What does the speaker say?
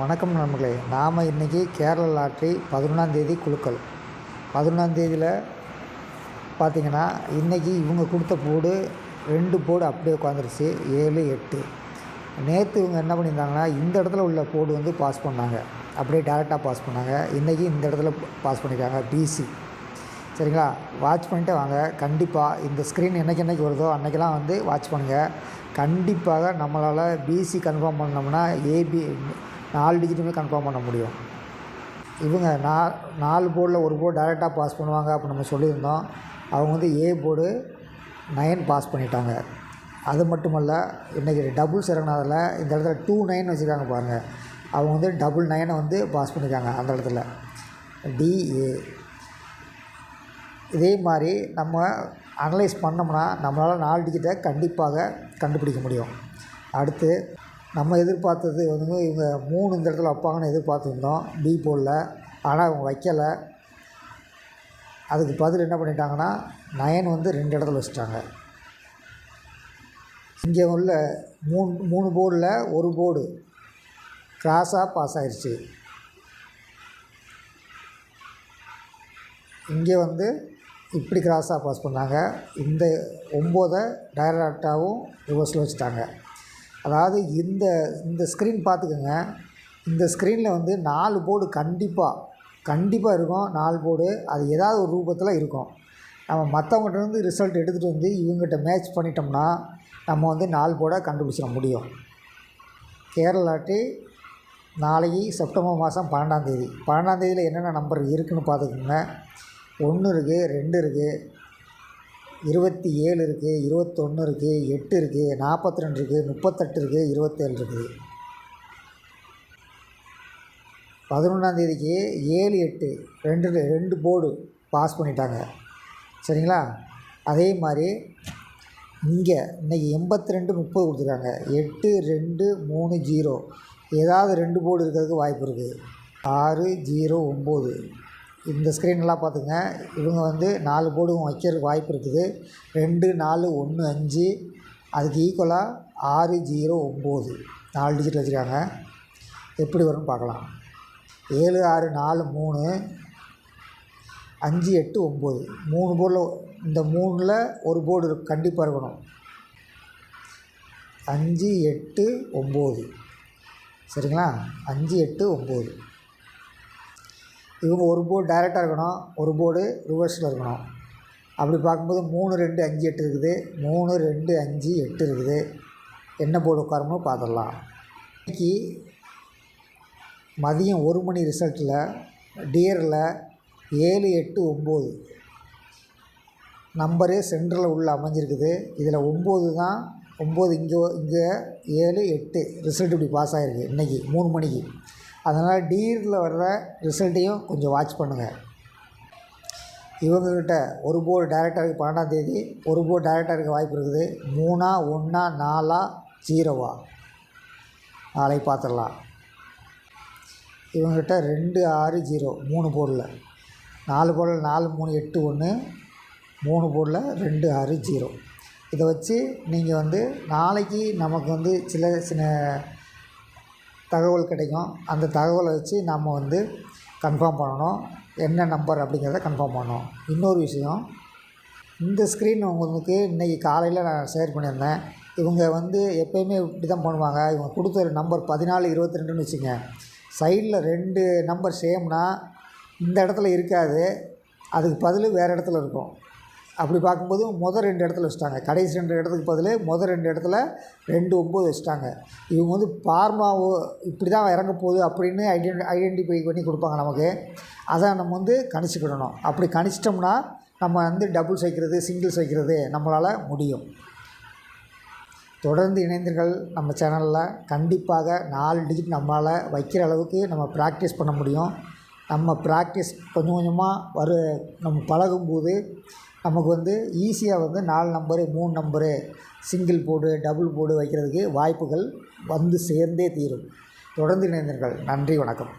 வணக்கம் நண்பர்களே. நாம் இன்றைக்கி கேரளா லாட்ரி 11ஆம் தேதி குலுக்கல். 11ஆம் தேதியில் பார்த்திங்கன்னா இன்றைக்கி இவங்க கொடுத்த போர்டு 2 போர்டு அப்படியே உட்காந்துருச்சு 7, 8. நேற்று இவங்க என்ன பண்ணியிருந்தாங்கன்னா இந்த இடத்துல உள்ள போர்டு வந்து பாஸ் பண்ணாங்க, அப்படியே டேரெக்டாக பாஸ் பண்ணாங்க. இன்றைக்கி இந்த இடத்துல பாஸ் பண்ணியிருக்காங்க பிசி. சரிங்களா, வாட்ச் பண்ணிட்டே வாங்க. கண்டிப்பாக இந்த ஸ்க்ரீன் என்றைக்கு வருதோ அன்றைக்கெல்லாம் வந்து வாட்ச் பண்ணுங்கள். கண்டிப்பாக நம்மளால் பிசி கன்ஃபார்ம் பண்ணோம்னா ஏபி 4 டிஜிட்டுமே கன்ஃபார்ம் பண்ண முடியும். இவங்க 4 போர்டில் ஒரு போர்டு டேரெக்டாக பாஸ் பண்ணுவாங்க அப்படின்னு நம்ம சொல்லியிருந்தோம். அவங்க வந்து ஏ போர்டு 9 பாஸ் பண்ணிட்டாங்க. அது மட்டுமல்ல, இன்றைக்கி டபுள்ஸ் இறங்கினதில் இந்த இடத்துல 29 வச்சுருக்காங்க பாருங்கள். அவங்க வந்து 99 வந்து பாஸ் பண்ணியிருக்காங்க அந்த இடத்துல டிஏ. இதே மாதிரி நம்ம அனலைஸ் பண்ணோம்னா நம்மளால் 4 டிஜிட்டை கண்டிப்பாக கண்டுபிடிக்க முடியும். அடுத்து நம்ம எதிர்பார்த்தது வந்து இவங்க 3 இந்த இடத்துல வைப்பாங்கன்னு எதிர்பார்த்துருந்தோம் பி போர்டில். ஆனால் அவங்க வைக்கலை. அதுக்கு பதில் என்ன பண்ணிட்டாங்கன்னா 9 வந்து 2 இடத்துல வச்சுட்டாங்க. இங்கே உள்ள 3 போர்டில் ஒரு போர்டு கிராஸாக பாஸ் ஆயிடுச்சு. இங்கே வந்து இப்படி கிராஸாக பாஸ் பண்ணாங்க. இந்த 9 டைரக்டாகவும் ரிவர்ஸில் வச்சுட்டாங்க. அதாவது இந்த ஸ்க்ரீன் பார்த்துக்கோங்க. இந்த ஸ்க்ரீனில் வந்து 4 போர்டு கண்டிப்பாக இருக்கும். 4 போர்டு அது ஏதாவது ஒரு ரூபத்தில் இருக்கும். நம்ம மற்றவங்ககிட்ட ரிசல்ட் எடுத்துகிட்டு வந்து இவங்ககிட்ட மேட்ச் பண்ணிட்டோம்னா நம்ம வந்து 4 போர்டை கண்டுபிடிச்சிட முடியும். கேரளா லாட்ரி நாளைக்கு செப்டம்பர் மாதம் 12ஆம் தேதி. 12ஆம் தேதியில் என்னென்ன நம்பர் இருக்குதுன்னு பார்த்துக்கோங்க. 1 இருக்குது, 2 இருக்குது, 27 இருக்குது, 21 இருக்குது, 8 இருக்குது, 42 இருக்குது, 38 இருக்குது, 27 இருக்குது. 11ஆம் தேதிக்கு 7, 8 2 போர்டு பாஸ் பண்ணிட்டாங்க. சரிங்களா, அதே மாதிரி இங்கே இன்றைக்கி 82, 30 கொடுத்துருக்காங்க. 8, 2, 3, 0 ஏதாவது 2 போர்டு இருக்கிறதுக்கு வாய்ப்பு இருக்குது. 6, 0, 9 இந்த ஸ்க்ரீன்லாம் பார்த்துங்க. இவங்க வந்து 4 போர்டும் வைக்கிறதுக்கு வாய்ப்பு இருக்குது. 2, 4, 1, 5 அதுக்கு ஈக்குவலாக 6, 0, 9 4 டிஜிட் வச்சுருக்காங்க. எப்படி வரும்னு பார்க்கலாம். 7, 6, 4, 3 5, 8, 9 3 போர்டில் இந்த 3ல் ஒரு போர்டு கண்டிப்பாக இருக்கணும். 5, 8, 9 சரிங்களா. 5, 8, 9 இவங்க ஒரு போர்டு டைரெக்டாக இருக்கணும், ஒரு போர்டு ரிவர்ஸில் இருக்கணும். அப்படி பார்க்கும்போது 3, 2, 5, 8 இருக்குது. 3, 2, 5, 8 இருக்குது. என்ன போர்டு உட்காரமோ பார்த்துடலாம். இன்றைக்கி மதியம் 1 மணி ரிசல்ட்டில் டியரில் 7, 8, 9 நம்பரு சென்டரில் உள்ள அமைஞ்சிருக்குது. இதில் 9 தான் 9 இங்கே 7, 8 ரிசல்ட் இப்படி பாஸ் ஆகிருக்கு இன்றைக்கி 3 மணிக்கு. அதனால் டியரில் வர்ற ரிசல்ட்டையும் கொஞ்சம் வாட்ச் பண்ணுங்கள். இவங்கக்கிட்ட ஒரு போர்டு டைரெக்டாக இருக்குது 12ஆம் தேதி. ஒரு போர்டு டைரெக்டாக இருக்க வாய்ப்பு இருக்குது. 3, 1, 4, 0 நாளைக்கு பார்த்துடலாம். இவங்ககிட்ட 2, 6, 0 3 போர்டில் 4 போர்டில் 4, 3, 8, 1 3 போர்டில் 2, 6, 0 இதை வச்சு நீங்கள் வந்து நாளைக்கு நமக்கு வந்து சின்ன தகவல் கிடைக்கும். அந்த தகவலை வச்சு நம்ம வந்து கன்ஃபார்ம் பண்ணணும், என்ன நம்பர் அப்படிங்கிறத கன்ஃபார்ம் பண்ணணும். இன்னொரு விஷயம், இந்த ஸ்க்ரீன் உங்களுக்கு இன்றைக்கி காலையில் நான் ஷேர் பண்ணியிருந்தேன். இவங்க வந்து எப்போயுமே இப்படி தான் பண்ணுவாங்க. இவங்க கொடுத்த நம்பர் 14, 22ன்னு வச்சுங்க. சைடில் 2 நம்பர் சேம்னா இந்த இடத்துல இருக்காது, அதுக்கு பதில் வேறு இடத்துல இருக்கும். அப்படி பார்க்கும்போது முதல் 2 இடத்துல வச்சுட்டாங்க. கடைசி 2 இடத்துக்கு பதில் முதல் 2 இடத்துல 2, 9 வச்சுட்டாங்க. இவங்க வந்து ஃபார்மாவோ இப்படி தான் இறங்க போகுது அப்படின்னு ஐடென்டிஃபை பண்ணி கொடுப்பாங்க நமக்கு. அதை நம்ம வந்து கணிச்சிக்கிடணும். அப்படி கணிச்சிட்டோம்னா நம்ம வந்து டபுள்ஸ் வைக்கிறது, சிங்கிள்ஸ் வைக்கிறது நம்மளால் முடியும். தொடர்ந்து இணைந்தீர்கள் நம்ம சேனலில். கண்டிப்பாக 4 டிஜிட் நம்மளால் வைக்கிற அளவுக்கு நம்ம ப்ராக்டிஸ் பண்ண முடியும். நம்ம ப்ராக்டிஸ் கொஞ்சம் கொஞ்சமாக நம்ம பழகும்போது நமக்கு வந்து ஈஸியாக வந்து 4 number 3 number single board double board வைக்கிறதுக்கு வாய்ப்புகள் வந்து சேர்ந்தே தீரும். தொடர்ந்து இணைந்தீர்கள். நன்றி, வணக்கம்.